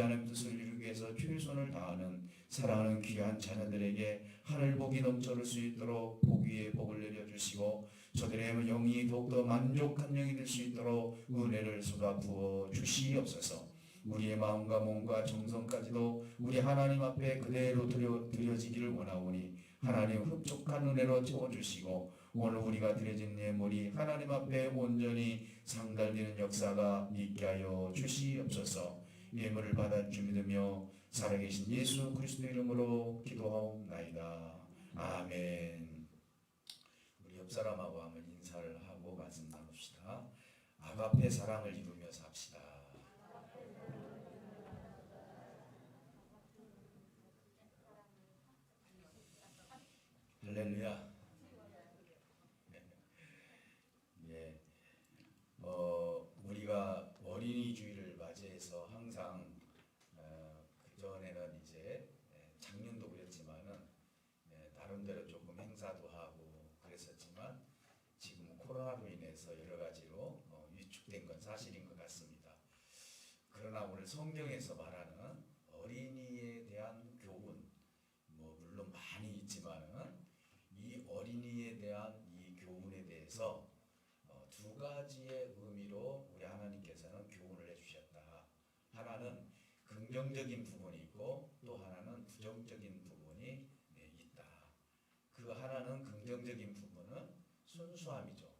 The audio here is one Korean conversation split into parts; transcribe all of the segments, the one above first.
하나님 뜻을 이루기 위해서 최선을 다하는 사랑하는 귀한 자녀들에게 하늘 복이 넘쳐를 수 있도록 복 위에 복을 내려주시고 저들의 영이 더욱더 만족한 영이 될 수 있도록 은혜를 쏟아 부어 주시옵소서. 우리의 마음과 몸과 정성까지도 우리 하나님 앞에 그대로 드려지기를 원하오니 하나님 흡족한 은혜로 채워주시고 오늘 우리가 드려진 예물이 하나님 앞에 온전히 상달되는 역사가 있게 하여 주시옵소서. 예물을 받아 주 믿으며 살아계신 예수 그리스도 이름으로 기도하옵나이다. 아멘. 우리 옆 사람하고 한번 인사를 하고 말씀 나눕시다. 아가페 사랑을 이루며 삽시다. 할렐루야. 예. 우리가 어린이 주일을 맞이해서 항상 그전에는 이제 작년도 그랬지만은 나름대로 조금 행사도 하고 그랬었지만 지금 코로나로 인해서 여러 가지로 위축된 건 사실인 것 같습니다. 그러나 오늘 성경에서 말하는 어린이에 대한 교훈 물론 많이 있지만은 이 어린이에 대한 이 교훈에 대해서 두 가지의 의미로 우리 하나님께서는 교훈을 해주셨다. 하나는 긍정적인 부분이 있고 또 하나는 부정적인 부분이 있다. 그 하나는 긍정적인 부분은 순수함이죠.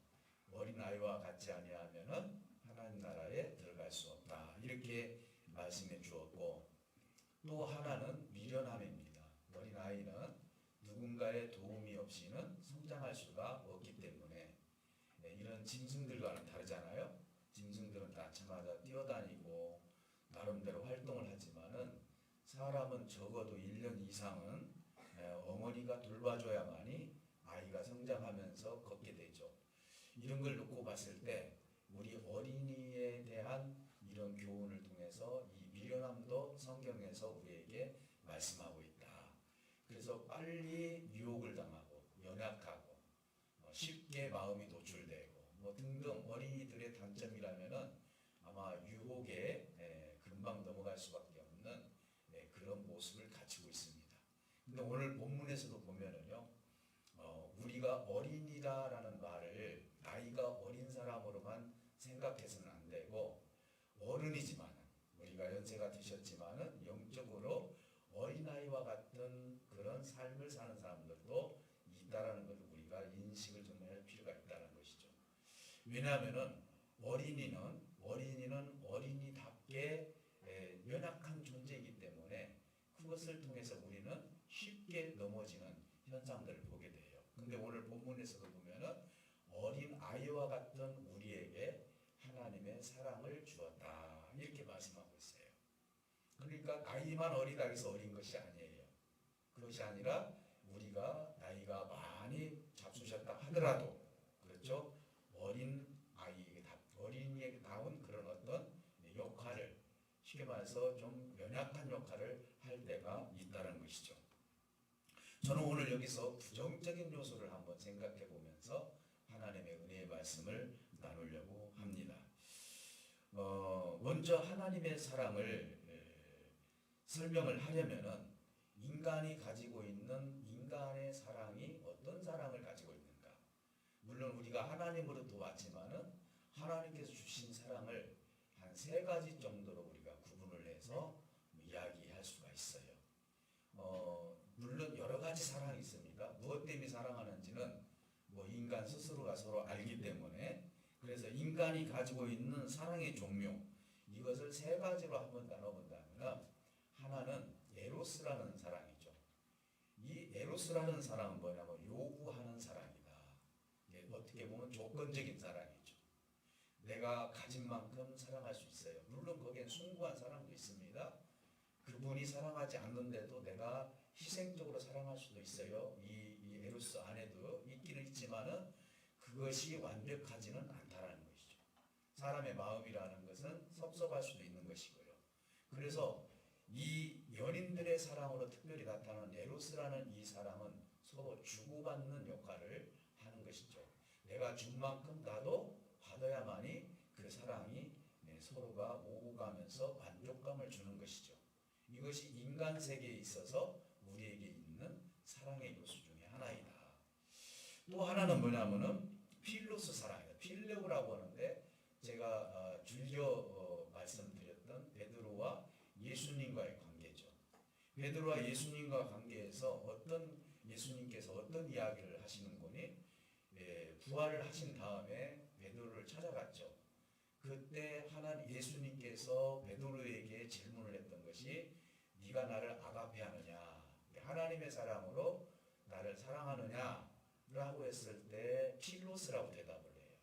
어린아이와 같지 아니하면은 하나님 나라에 들어갈 수 없다. 이렇게 말씀해 주었고 또 하나는 미련함입니다. 어린아이는 누군가의 도움이 없이는 성장할 수가 없기 때문에 이런 짐승들과는 다르잖아요. 짐승들은 낳자마자 뛰어다니고 나름대로 활동을 하지만은 사람은 적어도 1년 이상은 어머니가 돌봐줘야만이 아이가 성장하면서 걷게 되죠. 이런 걸 놓고 봤을 때 우리 어린이에 대한 이런 교훈을 통해서 이 미련함도 성경에서 우리에게 말씀하고 있다. 그래서 빨리 유혹을 당하고 연약하고 쉽게 마음이 노출되고 등등 어린이들의 단점이라면은 아마 유혹에 금방 넘어갈 수밖에 없는 그런 모습을 갖추고 있습니다. 근데 오늘 본문에서도 보면은요, 우리가 어린이라는 말을 나이가 어린 사람으로만 생각해서는 안 되고 어른이지만 우리가 연세가 드셨지만은 영적으로 어린아이와 같은 그런 삶을 사는 사람들도 있다라는 것을 우리가 인식을 좀 할 필요가 있다는 것이죠. 왜냐하면은 어린이는 어린이답게 연약한 존재이기 때문에 그것을 통해서 우리는 쉽게 넘어지는 현상들을 보게 돼요. 근데 오늘 본문에서도 보면은 어린 아이와 같은 우리에게 하나님의 사랑을 주었다 이렇게 말씀하고 있어요. 그러니까 나이만 어리다 해서 어린 것이 아니에요. 그것이 아니라 우리가 나이가 많이 잡수셨다 하더라도 그렇죠? 어린이에게 나온 그런 어떤 역할을 쉽게 말해서 좀 연약한 역할을 할 때가 있다는 것이죠. 저는 오늘 여기서 부정적인 요소를 한번 생각해 보면서 하나님의 은혜의 말씀을 나누려고 합니다. 먼저 하나님의 사랑을 설명을 하려면은 인간이 가지고 있는 인간의 사랑이 어떤 사랑을 가지고 있는가. 물론 우리가 하나님으로도 왔지만은 하나님께서 주신 사랑을 한 3가지 정도로 우리가 구분을 해서 이야기할 수가 있어요. 물론 여러 가지 사랑이 있습니다. 무엇 때문에 사랑하는지는 인간 스스로가 서로 알기 때문에 그래서 인간이 가지고 있는 사랑의 종류 이것을 3가지로 한번 나눠본다면 하나는 에로스라는 사랑이죠. 이 에로스라는 사랑은 뭐냐면 요구하는 사랑이다. 어떻게 보면 조건적인 사랑이죠. 내가 가진 만큼 사랑할 수 있어요. 물론 거기엔 숭고한 사랑도 있습니다. 그분이 사랑하지 않는데도 내가 희생적으로 사랑할 수도 있어요. 이 에로스 안에도 있기는 있지만은 그것이 완벽하지는 않다라는 것이죠. 사람의 마음이라는 것은 섭섭할 수도 있는 것이고요. 그래서 이 연인들의 사랑으로 특별히 나타나는 에로스라는 이 사랑은 서로 주고받는 역할을 하는 것이죠. 내가 준 만큼 나도 받아야만이 그 사랑이 서로가 오고 가면서 만족감을 주는 것이죠. 이것이 인간 세계에 있어서 우리에게 있는 사랑의 요소 중에 하나이다. 또 하나는 뭐냐면은 필로스 사랑이다. 필레오라고 하는데 제가 줄여 말씀드렸던 베드로와 예수님과의 관계죠. 베드로와 예수님과 관계에서 예수님께서 어떤 이야기를 하시는 거니? 부활을 하신 다음에 베드로를 찾아갔죠. 그때 예수님께서 베드로에게 질문을 했던 것이 네가 나를 아가페하느냐, 하나님의 사랑으로 나를 사랑하느냐 라고 했을 때 필로스라고 대답을 해요.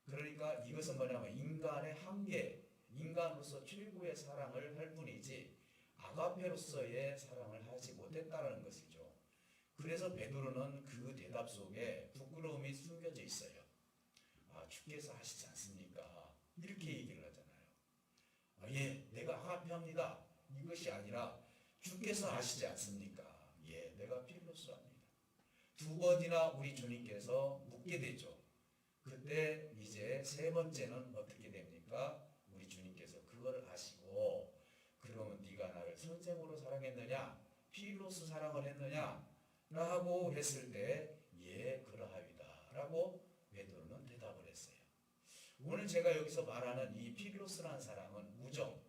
그러니까 이것은 뭐냐면 인간의 한계, 인간으로서 최고의 사랑을 할 뿐이지 아가페로서의 사랑을 하지 못했다는 것이죠. 그래서 베드로는 그 대답 속에 부끄러움이 숨겨져 있어요. 주께서 하시지 않습니까? 이렇게 얘기를 하잖아요. 예, 내가 아가페합니다. 이것이 아니라 주께서 하시지 않습니까? 예, 내가 필로스합니다. 두 번이나 우리 주님께서 묻게 되죠. 그때 이제 세 번째는 어떻게 됩니까? 우리 주님께서 그걸 아시고 그러면 네가 나를 선생으로 사랑했느냐? 필로스 사랑을 했느냐? 라고 했을 때 예, 그러하이다 라고 베드로는 대답을 했어요. 오늘 제가 여기서 말하는 이 필로스라는 사랑은 우정,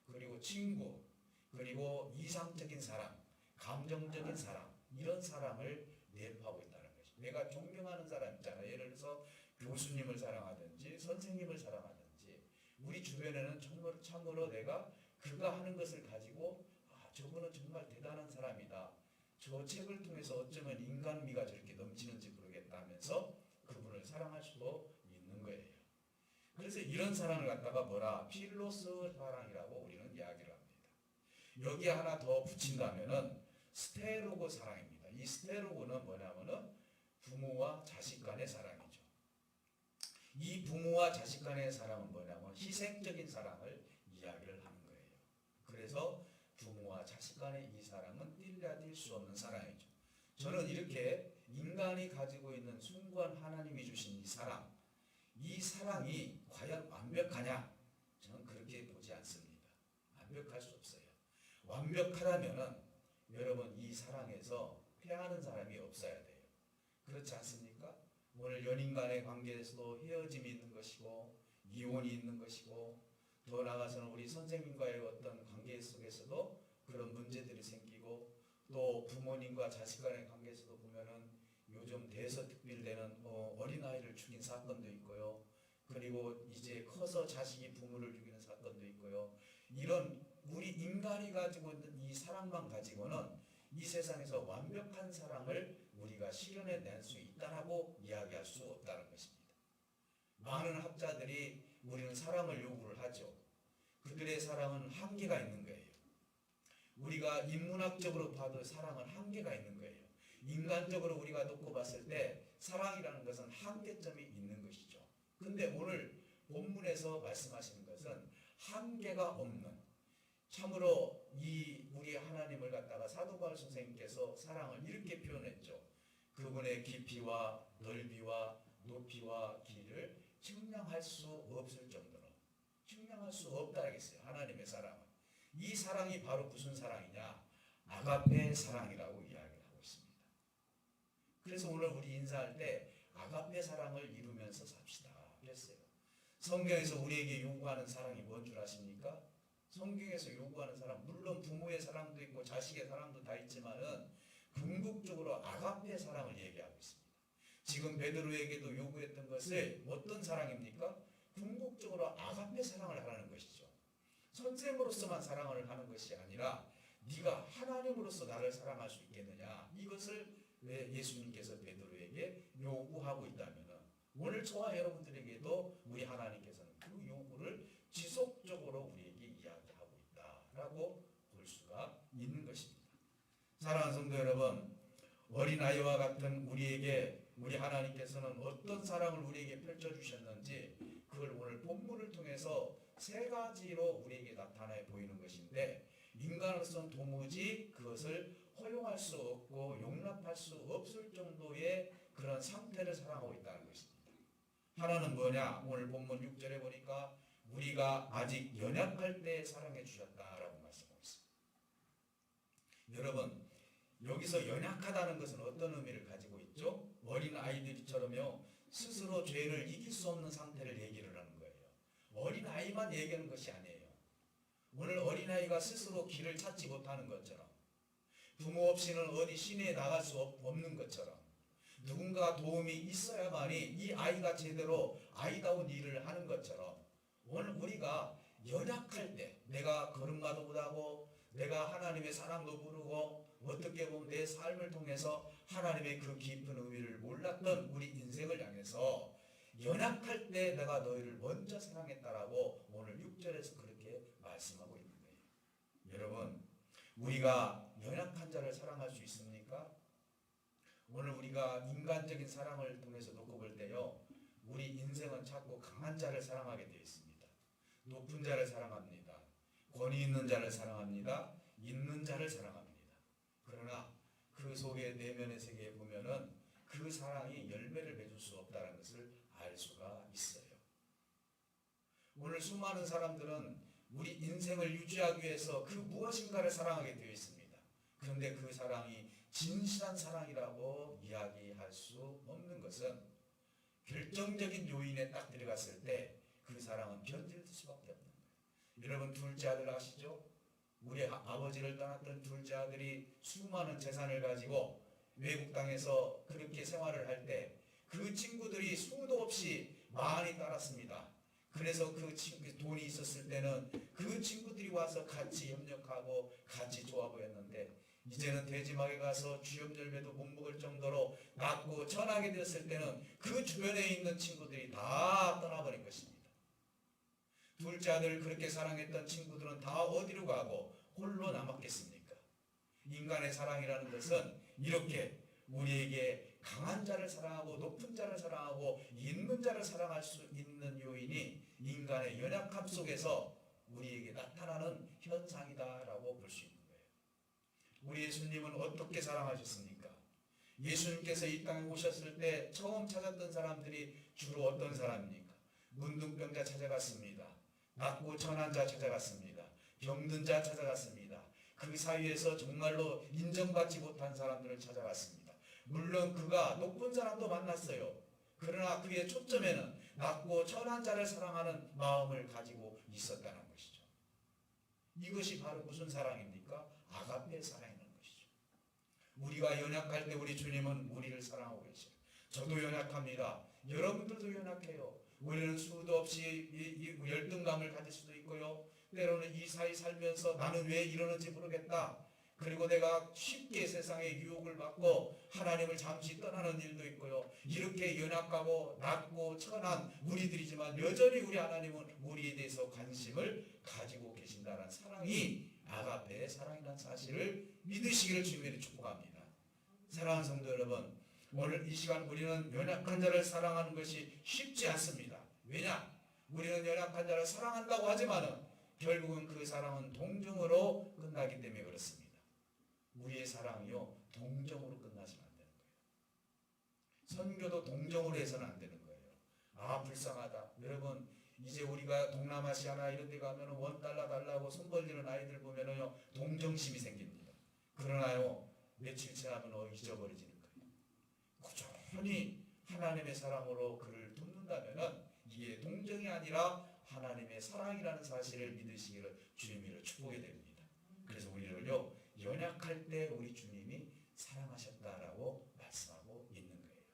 그리고 친구, 그리고 이상적인 사랑, 감정적인 사랑, 이런 사랑을 내포하고 있다는 것이죠. 내가 존경하는 사람 있잖아요. 예를 들어서 교수님을 사랑하든지 선생님을 사랑하든지 우리 주변에는 참으로 내가 그가 하는 것을 가지고 저분은 정말 대단한 사람이다. 저 책을 통해서 어쩌면 인간미가 저렇게 넘치는지 모르겠다 하면서 그분을 사랑할 수도 있는 거예요. 그래서 이런 사랑을 갖다가 필로스 사랑이라고 우리는 이야기를 합니다. 여기에 하나 더 붙인다면은 스테로고 사랑입니다. 이 스테로고는 뭐냐면은 부모와 자식 간의 사랑이죠. 이 부모와 자식 간의 사랑은 뭐냐면 희생적인 사랑을 이야기를 하는 거예요. 그래서 부모와 자식 간의 이 사랑은 뗄래야 뗄 수 없는 사랑이죠. 저는 이렇게 인간이 가지고 있는 숭고한 하나님이 주신 이 사랑이 과연 완벽하냐? 저는 그렇게 보지 않습니다. 완벽할 수 없어요. 완벽하다면은 여러분 이 사랑에서 패하는 사람이 없어야 돼요. 그렇지 않습니까? 오늘 연인 간의 관계에서도 헤어짐이 있는 것이고 이혼이 있는 것이고 더 나아가서는 우리 선생님과의 어떤 관계 속에서도 그런 문제들이 생기고 또 부모님과 자식 간의 관계에서도 보면은 요즘 대서특필되는 어린아이를 죽인 사건도 있고요. 그리고 이제 커서 자식이 부모를 죽이는 사건도 있고요. 이런 우리 인간이 가지고 있는 이 사랑만 가지고는 이 세상에서 완벽한 사랑을 우리가 실현해낼 수 있다라고 이야기할 수 없다는 것입니다. 많은 학자들이 우리는 사랑을 요구를 하죠. 그들의 사랑은 한계가 있는 거예요. 우리가 인문학적으로 봐도 사랑은 한계가 있는 거예요. 인간적으로 우리가 놓고 봤을 때 사랑이라는 것은 한계점이 있는 것이죠. 근데 오늘 본문에서 말씀하시는 것은 한계가 없는, 참으로 우리 하나님을 갖다가 사도 바울 선생님께서 사랑을 이렇게 표현했죠. 그분의 깊이와 넓이와 높이와 길이를 측량할 수 없을 정도로, 측량할 수 없다 하겠어요. 하나님의 사랑은. 이 사랑이 바로 무슨 사랑이냐? 아가페 사랑이라고 이야기를 하고 있습니다. 그래서 오늘 우리 인사할 때 아가페 사랑을 이루면서 삽시다 그랬어요. 성경에서 우리에게 요구하는 사랑이 뭔 줄 아십니까? 성경에서 요구하는 사랑, 물론 부모의 사랑도 있고 자식의 사랑도 다 있지만은 궁극적으로 아가페 사랑을 얘기하고 있습니다. 지금 베드로에게도 요구했던 것을 어떤 사랑입니까? 궁극적으로 아가페 사랑을 하라는 것이죠. 선생으로서만 사랑을 하는 것이 아니라 네가 하나님으로서 나를 사랑할 수 있겠느냐, 이것을 왜 예수님께서 베드로에게 요구하고 있다면 오늘 저와 여러분들에게도 우리 하나님께서는 그 요구를 지속적으로 우리에게 이야기하고 있다라고 볼 수가 있는 것입니다. 사랑하는 성도 여러분, 어린아이와 같은 우리에게 우리 하나님께서는 어떤 사랑을 우리에게 펼쳐주셨는지 그걸 오늘 본문을 통해서 세 가지로 우리에게 나타나 보이는 것인데, 인간으로서는 도무지 그것을 허용할 수 없고 용납할 수 없을 정도의 그런 상태를 사랑하고 있다는 것입니다. 하나는 뭐냐? 오늘 본문 6절에 보니까 우리가 아직 연약할 때 사랑해 주셨다라고 말씀하고 있습니다. 여러분, 여기서 연약하다는 것은 어떤 의미를 가지고 있죠? 어린 아이들처럼요, 스스로 죄를 이길 수 없는 상태를 얘기를 하는 거예요. 어린 아이만 얘기하는 것이 아니에요. 오늘 어린 아이가 스스로 길을 찾지 못하는 것처럼, 부모 없이는 어디 시내에 나갈 수 없는 것처럼, 누군가 도움이 있어야만이 이 아이가 제대로 아이다운 일을 하는 것처럼, 오늘 우리가 연약할 때, 내가 걸음마도 못하고 내가 하나님의 사랑도 모르고 어떻게 보면 내 삶을 통해서 하나님의 그 깊은 의미를 몰랐던 우리 인생을 향해서 연약할 때 내가 너희를 먼저 사랑했다라고 오늘 6절에서 그렇게 말씀하고 있는 거예요. 여러분, 우리가 연약한 자를 사랑할 수 있습니까? 오늘 우리가 인간적인 사랑을 통해서 놓고 볼 때요, 우리 인생은 자꾸 강한 자를 사랑하게 되어 있습니다. 높은 자를 사랑합니다. 권위 있는 자를 사랑합니다. 있는 자를 사랑합니다. 그러나 그 속에 내면의 세계에 보면은 그 사랑이 열매를 맺을 수 없다는 것을 알 수가 있어요. 오늘 수많은 사람들은 우리 인생을 유지하기 위해서 그 무엇인가를 사랑하게 되어 있습니다. 그런데 그 사랑이 진실한 사랑이라고 이야기할 수 없는 것은 결정적인 요인에 딱 들어갔을 때 그 사랑은 변질 수밖에 없는 거예요. 여러분, 둘째 아들 아시죠? 우리 아버지를 떠났던 둘째 아들이 수많은 재산을 가지고 외국 땅에서 그렇게 생활을 할 때 그 친구들이 수도 없이 많이 따랐습니다. 그래서 그 돈이 있었을 때는 그 친구들이 와서 같이 협력하고 같이 조합을 했는데, 이제는 대지막에 가서 쥐염열매도 못 먹을 정도로 낮고 천하게 되었을 때는 그 주변에 있는 친구들이 다 떠나버린 것입니다. 둘째 아들을 그렇게 사랑했던 친구들은 다 어디로 가고 홀로 남았겠습니까? 인간의 사랑이라는 것은 이렇게 우리에게 강한 자를 사랑하고 높은 자를 사랑하고 있는 자를 사랑할 수 있는 요인이 인간의 연약함 속에서 우리에게 나타나는 현상이다라고 볼 수 있는 거예요. 우리 예수님은 어떻게 사랑하셨습니까? 예수님께서 이 땅에 오셨을 때 처음 찾았던 사람들이 주로 어떤 사람입니까? 문둥병자 찾아갔습니다. 낮고 천한 자 찾아갔습니다. 병든 자 찾아갔습니다. 그 사이에서 정말로 인정받지 못한 사람들을 찾아갔습니다. 물론 그가 높은 사람도 만났어요. 그러나 그의 초점에는 낮고 천한 자를 사랑하는 마음을 가지고 있었다는 것이죠. 이것이 바로 무슨 사랑입니까? 아가페의 사랑이라는 것이죠. 우리가 연약할 때 우리 주님은 우리를 사랑하고 계셔요. 저도 연약합니다. 여러분들도 연약해요. 우리는 수도 없이 열등감을 가질 수도 있고요. 때로는 이 사이 살면서 나는 왜 이러는지 모르겠다. 그리고 내가 쉽게 세상의 유혹을 받고 하나님을 잠시 떠나는 일도 있고요. 이렇게 연약하고 낮고 천한 우리들이지만 여전히 우리 하나님은 우리에 대해서 관심을 가지고 계신다는 사랑이 아가페의 사랑이라는 사실을 믿으시기를 주님으로 축복합니다. 사랑하는 성도 여러분, 오늘 이 시간 우리는 연약한 자를 사랑하는 것이 쉽지 않습니다. 왜냐? 우리는 연약한 자를 사랑한다고 하지만은 결국은 그 사랑은 동정으로 끝나기 때문에 그렇습니다. 우리의 사랑이요, 동정으로 끝나서는 안 되는 거예요. 선교도 동정으로 해서는 안 되는 거예요. 아, 불쌍하다. 여러분, 이제 우리가 동남아시아나 이런 데 가면 $1 달라고 손 벌리는 아이들 보면은요, 동정심이 생깁니다. 그러나요, 며칠 지나면 잊어버려지는 거예요. 꾸준히 하나님의 사랑으로 그를 돕는다면은 이게 동정이 아니라 하나님의 사랑이라는 사실을 믿으시기를 주님으로 축복이 됩니다. 그래서 우리를요, 연약할 때 우리 주님이 사랑하셨다라고 말씀하고 있는 거예요.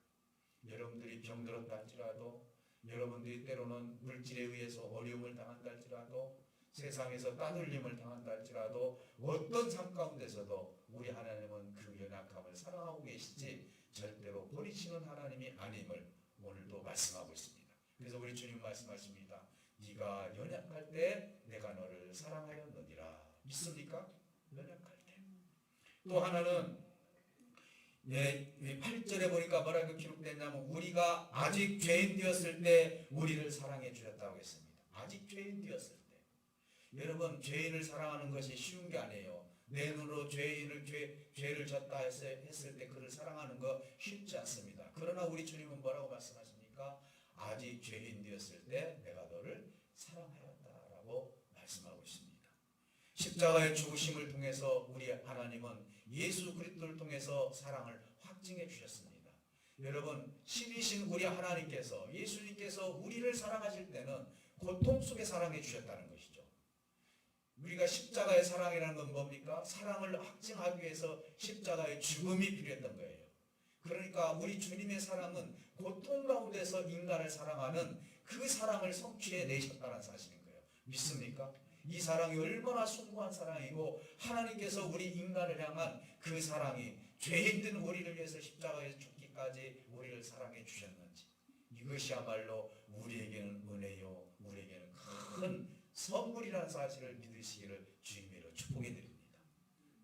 여러분들이 병들었다 할지라도, 여러분들이 때로는 물질에 의해서 어려움을 당한다 할지라도, 세상에서 따돌림을 당한다 할지라도, 어떤 삶 가운데서도 우리 하나님은 그 연약함을 사랑하고 계시지 절대로 버리시는 하나님이 아님을 오늘도 말씀하고 있습니다. 그래서 우리 주님 말씀하십니다. 네가 연약할 때 내가 너를 사랑하였느니라. 믿습니까? 연약할 때. 또 하나는 8절에 보니까 뭐라고 기록됐냐면 우리가 아직 죄인 되었을 때 우리를 사랑해 주셨다고 했습니다. 아직 죄인 되었을 때. 여러분, 죄인을 사랑하는 것이 쉬운 게 아니에요. 내 눈으로 죄를 졌다 했을 때 그를 사랑하는 거 쉽지 않습니다. 그러나 우리 주님은 뭐라고 말씀하십니까? 아직 죄인 되었을 때 내가 너를 사랑하였다라고 말씀하고 있습니다. 십자가의 죽으심을 통해서 우리 하나님은 예수 그리스도를 통해서 사랑을 확증해 주셨습니다. 여러분, 신이신 우리 하나님께서, 예수님께서 우리를 사랑하실 때는 고통 속에 사랑해 주셨다는 것이죠. 우리가 십자가의 사랑이라는 건 뭡니까? 사랑을 확증하기 위해서 십자가의 죽음이 필요했던 거예요. 그러니까 우리 주님의 사랑은 고통 가운데서 인간을 사랑하는 그 사랑을 성취해 내셨다는 사실인 거예요. 믿습니까? 이 사랑이 얼마나 숭고한 사랑이고 하나님께서 우리 인간을 향한 그 사랑이 죄인된 우리를 위해서 십자가에 죽기까지 우리를 사랑해 주셨는지, 이것이야말로 우리에게는 은혜요, 우리에게는 큰 선물이라는 사실을 믿으시기를 주님으로 축복해 드립니다.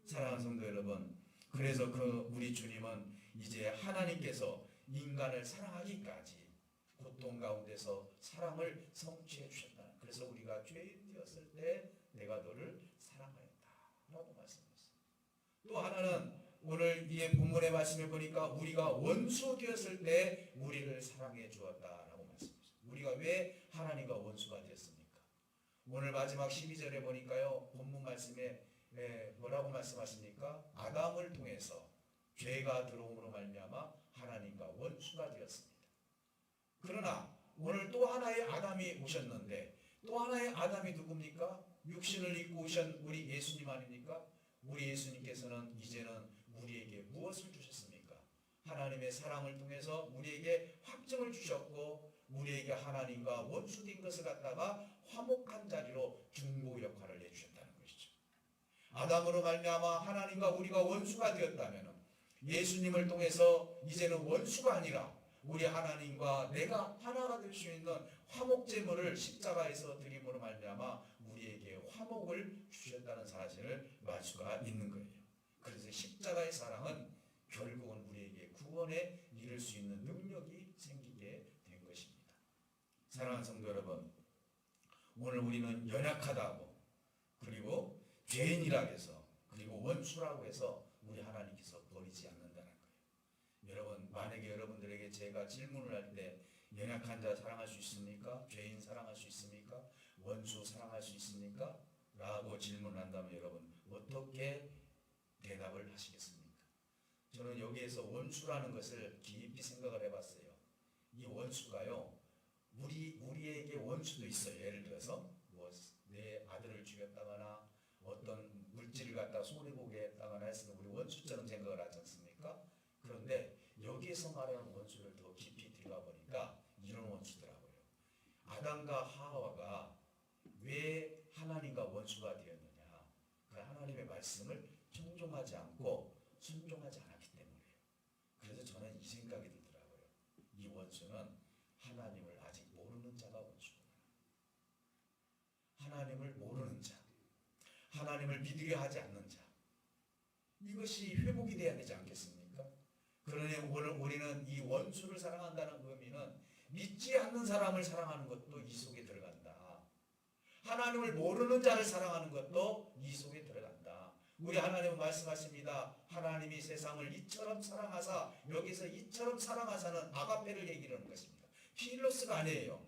사랑하는 성도 여러분, 그래서 우리 주님은 이제 하나님께서 인간을 사랑하기까지 고통 가운데서 사랑을 성취해 주셨다. 그래서 우리가 죄인 되었을 때 내가 너를 사랑하였다 라고 말씀했어요. 또 하나는 오늘 이 본문의 말씀을 보니까 우리가 원수 되었을 때 우리를 사랑해 주었다라고 말씀했어요. 우리가 왜 하나님과 원수가 되었습니까? 오늘 마지막 12절에 보니까요, 본문 말씀에 뭐라고 말씀하십니까? 아담을 통해서 죄가 들어옴으로 말미암아 하나님과 원수가 되었습니다. 그러나 오늘 또 하나의 아담이 오셨는데, 또 하나의 아담이 누굽니까? 육신을 입고 오신 우리 예수님 아닙니까? 우리 예수님께서는 이제는 우리에게 무엇을 주셨습니까? 하나님의 사랑을 통해서 우리에게 확증을 주셨고, 우리에게 하나님과 원수된 것을 갖다가 화목한 자리로 중보 역할을 해주셨다는 것이죠. 아담으로 말미암아 하나님과 우리가 원수가 되었다면 예수님을 통해서 이제는 원수가 아니라 우리 하나님과 내가 하나가 될 수 있는 화목제물을 십자가에서 드림으로 말미암아 우리에게 화목을 주셨다는 사실을 말 수가 있는 거예요. 그래서 십자가의 사랑은 결국은 우리에게 구원에 이를 수 있는 능력이 생기게 된 것입니다. 사랑하는 성도 여러분, 오늘 우리는 연약하다고, 그리고 죄인이라고 해서, 그리고 원수라고 해서 우리 하나님께서 버리지 않는다는 거예요. 여러분, 만약에 여러분들에게 제가 질문을 할 때 연약한 자 사랑할 수 있습니까? 죄인 사랑할 수 있습니까? 원수 사랑할 수 있습니까? 라고 질문한다면 여러분 어떻게 대답을 하시겠습니까? 저는 여기에서 원수라는 것을 깊이 생각을 해봤어요. 이 원수가요, 우리에게 원수도 있어요. 예를 들어서 내 아들을 죽였다거나 어떤 물질을 갖다 손해보게 했다거나 했으면 우리 원수처럼 생각을 하지 않습니까? 그런데 여기에서 말하는 원수를 더 깊이 들어가 보니까 이런 원수더라고요. 아담과 하와가 왜 하나님과 원수가 되었느냐? 그 하나님의 말씀을 청종하지 않고 순종하지 않았기 때문이에요. 그래서 저는 이 생각이 들더라고요. 이 원수는 하나님을 아직 모르는 자가 원수구나. 하나님을 모르는 자, 하나님을 믿으려 하지 않는 자, 이것이 회복이 돼야 되지 않겠습니까? 그러니 오늘 우리는 이 원수를 사랑한다는 의미는 믿지 않는 사람을 사랑하는 것도 이 속에 들어간다. 하나님을 모르는 자를 사랑하는 것도 이 속에 들어간다. 우리 하나님은 말씀하십니다. 하나님이 세상을 이처럼 사랑하사, 여기서 이처럼 사랑하사는 아가페를 얘기를 하는 것입니다. 필로스가 아니에요.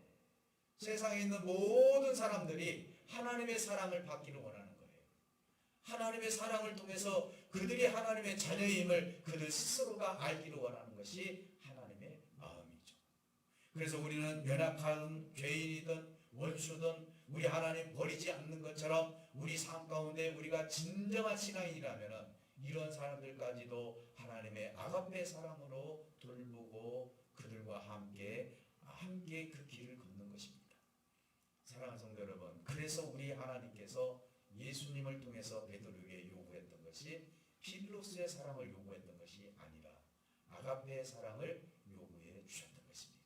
세상에 있는 모든 사람들이 하나님의 사랑을 받기를 원하는 거예요. 하나님의 사랑을 통해서 그들이 하나님의 자녀임을 그들 스스로가 알기를 원하는 것이 하나님의 마음이죠. 그래서 우리는 연약한 죄인이든 원수든 우리 하나님 버리지 않는 것처럼 우리 삶 가운데 우리가 진정한 신앙인이라면 이런 사람들까지도 하나님의 아가페 사랑으로 돌보고 그들과 함께 그 길을 걷는 것입니다. 사랑하는 성도 여러분, 그래서 우리 하나님께서 예수님을 통해서 베드로에게 요구했던 것이 필로스의 사랑을 요구했던 것이 아니라 아가페의 사랑을 요구해 주셨던 것입니다.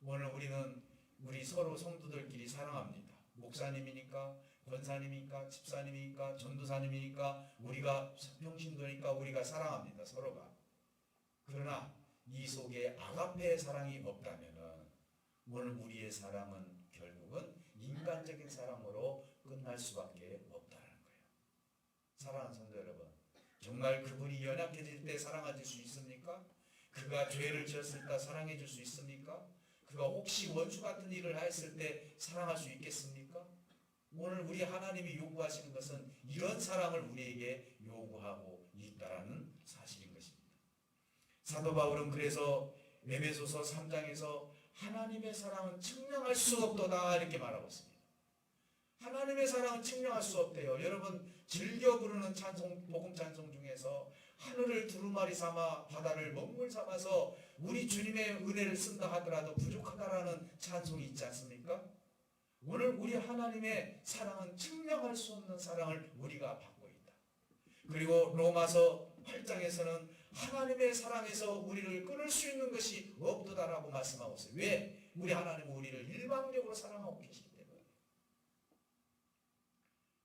오늘 우리는 우리 서로 성도들끼리 사랑합니다. 목사님이니까, 권사님이니까, 집사님이니까, 전도사님이니까, 우리가 평신도니까 우리가 사랑합니다. 서로가. 그러나 이 속에 아가페의 사랑이 없다면 오늘 우리의 사랑은 결국은 인간적인 사랑으로 끝날 수밖에 없다는 거예요. 사랑하는 성도 여러분, 정말 그분이 연약해질 때 사랑해 줄 수 있습니까? 그가 죄를 지었을 때 사랑해 줄 수 있습니까? 그가 혹시 원수 같은 일을 했을 때 사랑할 수 있겠습니까? 오늘 우리 하나님이 요구하시는 것은 이런 사랑을 우리에게 요구하고 있다라는 사실인 것입니다. 사도 바울은 그래서 에베소서 3장에서 하나님의 사랑은 측량할 수 없도다 이렇게 말하고 있습니다. 하나님의 사랑은 측량할 수 없대요. 여러분 즐겨 부르는 찬송, 복음 찬송 중에서 하늘을 두루마리 삼아 바다를 먹물 삼아서 우리 주님의 은혜를 쓴다 하더라도 부족하다라는 찬송이 있지 않습니까? 오늘 우리 하나님의 사랑은 측량할 수 없는 사랑을 우리가 받고 있다. 그리고 로마서 8장에서는 하나님의 사랑에서 우리를 끊을 수 있는 것이 없도다라고 말씀하고 있어요. 왜? 우리 하나님은 우리를 일방적으로 사랑하고 계시기 때문에.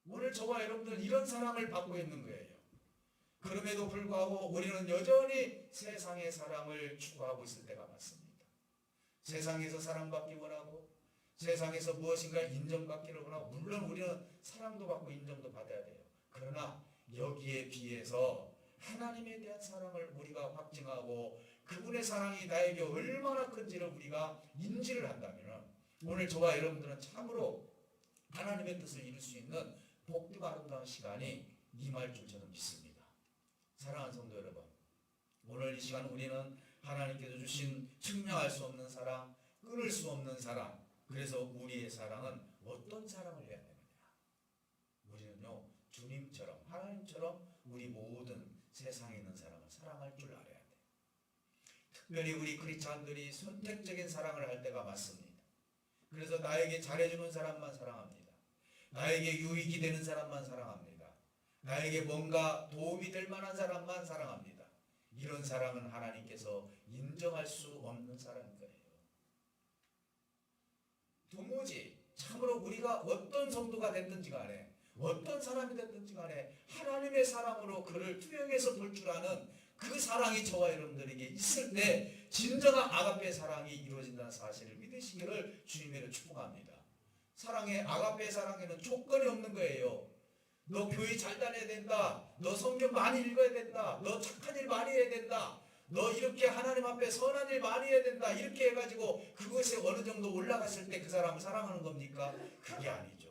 오늘 저와 여러분들은 이런 사랑을 받고 있는 거예요. 그럼에도 불구하고 우리는 여전히 세상의 사랑을 추구하고 있을 때가 많습니다. 세상에서 사랑받기 원하고 세상에서 무엇인가 인정받기를 원하고, 물론 우리는 사랑도 받고 인정도 받아야 돼요. 그러나 여기에 비해서 하나님에 대한 사랑을 우리가 확증하고 그분의 사랑이 나에게 얼마나 큰지를 우리가 인지를 한다면 오늘 저와 여러분들은 참으로 하나님의 뜻을 이룰 수 있는 복되고 아름다운 시간이 임할 줄 저는 믿습니다. 사랑하는 성도 여러분, 오늘 이 시간 우리는 하나님께서 주신 측량할 수 없는 사랑, 끊을 수 없는 사랑, 그래서 우리의 사랑은 어떤 사랑을 해야 되느냐? 우리는요, 주님처럼, 하나님처럼 우리 모든 세상에 있는 사람을 사랑할 줄 알아야 돼. 특별히 우리 크리스찬들이 선택적인 사랑을 할 때가 많습니다. 그래서 나에게 잘해주는 사람만 사랑합니다. 나에게 유익이 되는 사람만 사랑합니다. 나에게 뭔가 도움이 될 만한 사람만 사랑합니다. 이런 사랑은 하나님께서 인정할 수 없는 사랑인 거예요. 도무지 참으로 우리가 어떤 성도가 됐든지 간에 어떤 사람이 됐든지 간에 하나님의 사랑으로 그를 투영해서 볼 줄 아는 그 사랑이 저와 여러분들에게 있을 때 진정한 아가페 사랑이 이루어진다는 사실을 믿으시기를 주님으로 축복합니다. 사랑의 아가페 사랑에는 조건이 없는 거예요. 너 교회 잘 다녀야 된다. 너 성경 많이 읽어야 된다. 너 착한 일 많이 해야 된다. 너 이렇게 하나님 앞에 선한 일 많이 해야 된다. 이렇게 해가지고 그것에 어느 정도 올라갔을 때 그 사람을 사랑하는 겁니까? 그게 아니죠.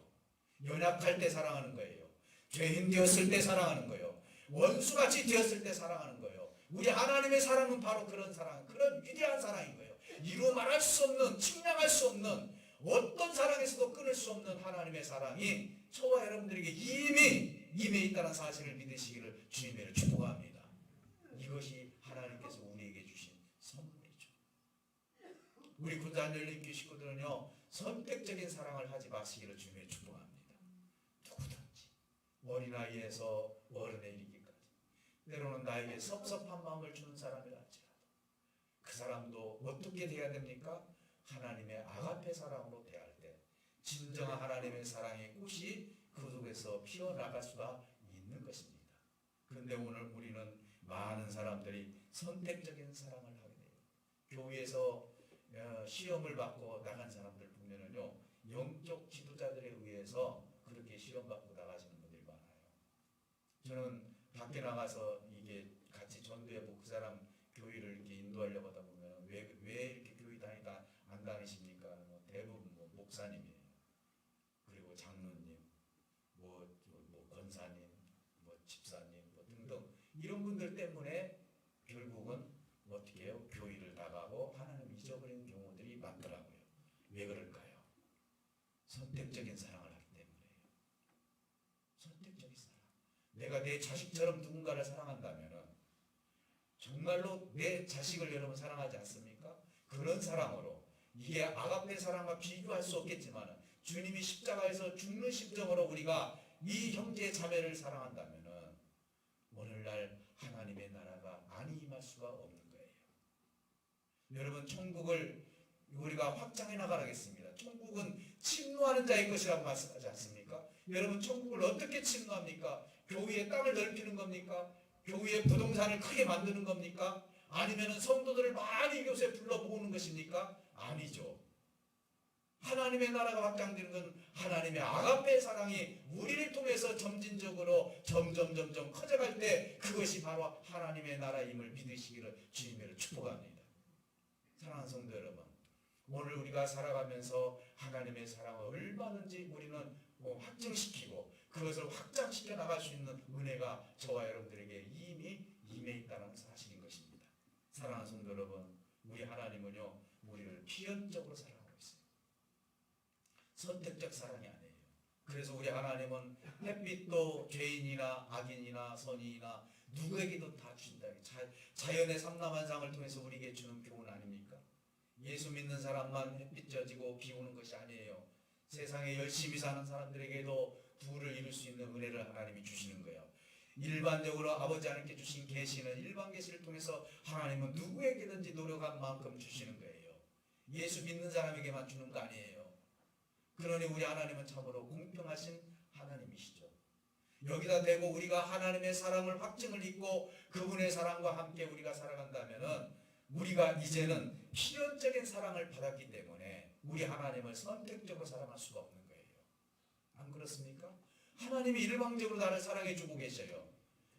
연약할 때 사랑하는 거예요. 죄인 되었을 때 사랑하는 거예요. 원수같이 되었을 때 사랑하는 거예요. 우리 하나님의 사랑은 바로 그런 사랑, 그런 위대한 사랑인 거예요. 이루 말할 수 없는, 측량할 수 없는, 어떤 사랑에서도 끊을 수 없는 하나님의 사랑이 저와 여러분들에게 이미 있다는 사실을 믿으시기를 주님을 축복합니다. 이것이 하나님께서 우리에게 주신 선물이죠. 우리 군자열린교 식구들은요, 선택적인 사랑을 하지 마시기를 주님의 축복합니다. 누구든지 어린아이에서 어른에 이르기까지 때로는 나에게 섭섭한 마음을 주는 사람이라 할지라도 그 사람도 어떻게 돼야 됩니까? 하나님의 아가페 사랑으로 대할 때 진정한 하나님의 사랑의 꽃이 그 속에서 피어나갈 수가 있는 것입니다. 그런데 오늘 우리는 많은 사람들이 선택적인 사랑을 하게 돼요. 교회에서 시험을 받고 나간 사람들 보면은요, 영적 지도자들에 의해서 그렇게 시험 받고 나가시는 분들이 많아요. 저는 밖에 나가서 이게 같이 전도해보고 그 사람 교회를 이렇게 인도하려고 하다 보면 왜 이렇게 교회 다니다 안 다니십니까? 대부분 목사님이에요. 그리고 장로님, 권사님, 집사님, 등등 이런 분들 때문에 결국은 어떻게 해요? 교회를 나가고 하나님 잊어버리는 경우들이 많더라고요. 왜 그럴까요? 선택적인 사랑을 하기 때문이에요. 선택적인 사랑. 내가 내 자식처럼 누군가를 사랑한다면 정말로 내 자식을 여러분 사랑하지 않습니까? 그런 사랑으로, 이게 아가페 사랑과 비교할 수 없겠지만 주님이 십자가에서 죽는 심정으로 우리가 이 형제 자매를 사랑한다면 오늘날 하나님의 나라가 안이 임할 수가 없는 거예요. 여러분, 천국을 우리가 확장해 나가겠습니다. 천국은 침노하는 자의 것이라고 말씀하지 않습니까? 여러분, 천국을 어떻게 침노합니까? 교회의 땅을 넓히는 겁니까? 교회의 부동산을 크게 만드는 겁니까? 아니면 성도들을 많이 이곳에 불러 모으는 것입니까? 아니죠. 하나님의 나라가 확장되는 건 하나님의 아가페 사랑이 우리를 통해서 점진적으로 점점 커져갈 때 그것이 바로 하나님의 나라임을 믿으시기를 주님으로 축복합니다. 사랑하는 성도 여러분, 오늘 우리가 살아가면서 하나님의 사랑을 얼마든지 우리는 확증시키고 그것을 확장시켜 나갈 수 있는 은혜가 저와 여러분들에게 이미 임해 있다는 사실인 것입니다. 사랑하는 성도 여러분, 우리 하나님은요 우리를 필연적으로 사랑하고 있어요. 선택적 사랑이 아니에요. 그래서 우리 하나님은 햇빛도 죄인이나 악인이나 선인이나 누구에게도 다 준다. 자연의 삼라만상을 통해서 우리에게 주는 교훈 아닙니까? 예수 믿는 사람만 햇빛 져지고 비 오는 것이 아니에요. 세상에 열심히 사는 사람들에게도 부를 이룰 수 있는 은혜를 하나님이 주시는 거예요. 일반적으로 아버지 하나님께 주신 계시는 일반 계시를 통해서 하나님은 누구에게든지 노력한 만큼 주시는 거예요. 예수 믿는 사람에게만 주는 거 아니에요. 그러니 우리 하나님은 참으로 공평하신 하나님이시죠. 여기다 대고 우리가 하나님의 사랑을 확증을 잊고 그분의 사랑과 함께 우리가 살아간다면은 우리가 이제는 필연적인 사랑을 받았기 때문에 우리 하나님을 선택적으로 사랑할 수가 없는 거예요. 안 그렇습니까? 하나님이 일방적으로 나를 사랑해 주고 계셔요.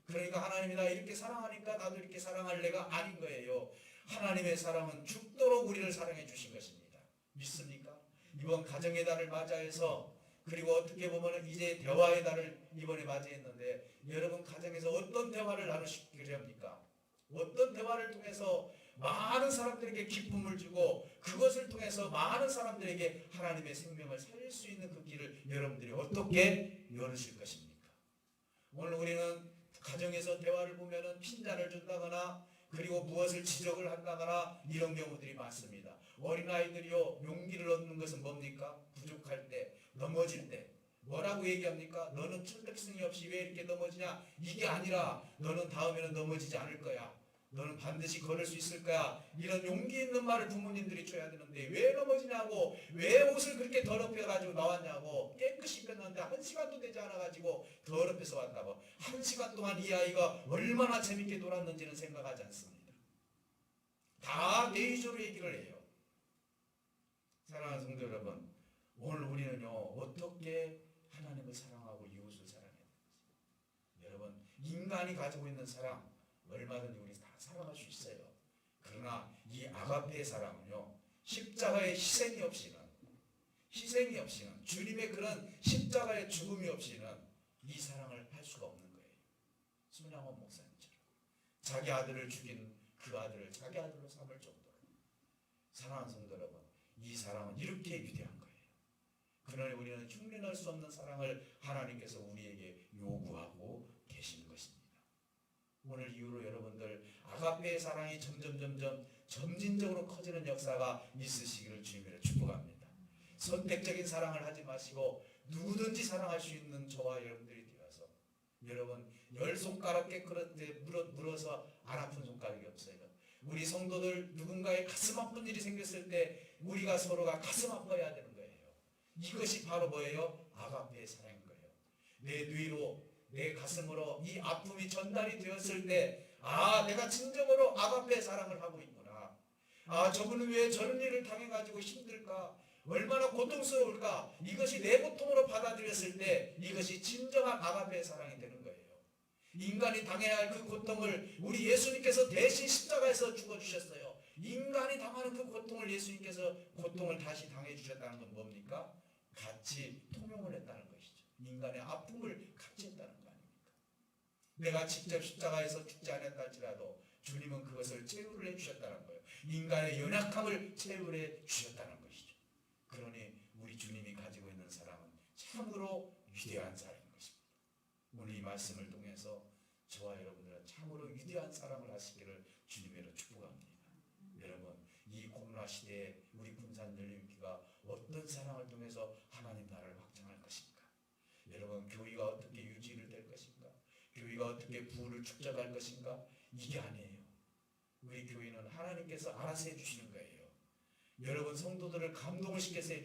그러니까 하나님이 나 이렇게 사랑하니까 나도 이렇게 사랑할래가 아닌 거예요. 하나님의 사랑은 죽도록 우리를 사랑해 주신 것입니다. 믿습니까? 이번 가정의 달을 맞이해서 그리고 어떻게 보면 이제 대화의 달을 이번에 맞이했는데 여러분 가정에서 어떤 대화를 나누시기로 합니까? 어떤 대화를 통해서 많은 사람들에게 기쁨을 주고 그것을 통해서 많은 사람들에게 하나님의 생명을 살릴 수 있는 그 길을 여러분들이 어떻게 열으실 것입니까? 오늘 우리는 가정에서 대화를 보면은 핀잔을 준다거나 그리고 무엇을 지적을 한다거나 이런 경우들이 많습니다. 어린아이들이요 용기를 얻는 것은 뭡니까? 부족할 때, 넘어질 때 뭐라고 얘기합니까? 너는 철딱성이 없이 왜 이렇게 넘어지냐? 이게 아니라 너는 다음에는 넘어지지 않을 거야. 너는 반드시 걸을 수 있을 거야. 이런 용기 있는 말을 부모님들이 줘야 되는데 왜 넘어지냐고, 왜 옷을 그렇게 더럽혀가지고 나왔냐고, 깨끗이 입혔는데 1시간도 되지 않아가지고 더럽혀서 왔다고. 1시간 동안 이 아이가 얼마나 재밌게 놀았는지는 생각하지 않습니다. 다 내의적으로 얘기를 해요. 사랑하는 성도 여러분, 오늘 우리는요 어떻게 하나님을 사랑하고 이웃을 사랑해야 되는지, 여러분 인간이 가지고 있는 사랑 얼마든지 우리 다 사랑할 수 있어요. 그러나 이 아가페의 사랑은요 십자가의 희생이 없이는 주님의 그런 십자가의 죽음이 없이는 이 사랑을 할 수가 없는 거예요. 손양원 목사님처럼 자기 아들을 죽인 그 아들을 자기 아들로 삼을 정도로. 사랑하는 성도 여러분, 이 사랑은 이렇게 위대한 거예요. 그러니 우리는 흉내낼 수 없는 사랑을 하나님께서 우리에게 요구하고 계시는 것입니다. 오늘 이후로 여러분들 아가페의 사랑이 점진적으로 커지는 역사가 있으시기를 주님으로 축복합니다. 선택적인 사랑을 하지 마시고 누구든지 사랑할 수 있는 저와 여러분들이 되어서, 여러분 10손가락 깨끗한데 물어서 안 아픈 손가락이 없어요. 우리 성도들 누군가의 가슴 아픈 일이 생겼을 때 우리가 서로가 가슴 아파야 되는 거예요. 이것이 바로 뭐예요? 아가페의 사랑인 거예요. 내 뇌로 내 가슴으로 이 아픔이 전달이 되었을 때 내가 진정으로 아가페의 사랑을 하고 있구나. 저분은 왜 저런 일을 당해가지고 힘들까? 얼마나 고통스러울까? 이것이 내 고통으로 받아들였을 때 이것이 진정한 아가페의 사랑이 되는 거예요. 인간이 당해야 할 그 고통을 우리 예수님께서 대신 십자가에서 죽어주셨어요. 인간이 당하는 그 고통을 예수님께서 고통을 다시 당해주셨다는 건 뭡니까? 같이 통용을 했다는 것이죠. 인간의 아픔을 같이 했다는 거 아닙니까? 내가 직접 십자가에서 죽지 않았다 할지라도 주님은 그것을 체휼을 해주셨다는 거예요. 인간의 연약함을 체휼해 주셨다는 것이죠. 그러니 우리 주님이 가지고 있는 사랑은 참으로 위대한 사랑인 것입니다. 오늘 이 말씀을 통해서 저와 여러분들은 참으로 위대한 사랑을 하시기를 주님으로 축복합니다. 여러분 이 코로나 시대에 우리 군산 열림교회가 어떤 사랑을 통해서 하나님 나라를 확장할 것인가? 여러분 교회가 어떻게 유지를 될 것인가? 교회가 어떻게 부를 축적할 것인가? 이게 아니에요. 우리 교회는 하나님께서 알아서 해주시는 거예요. 여러분 성도들을 감동을 시켜서 해주시는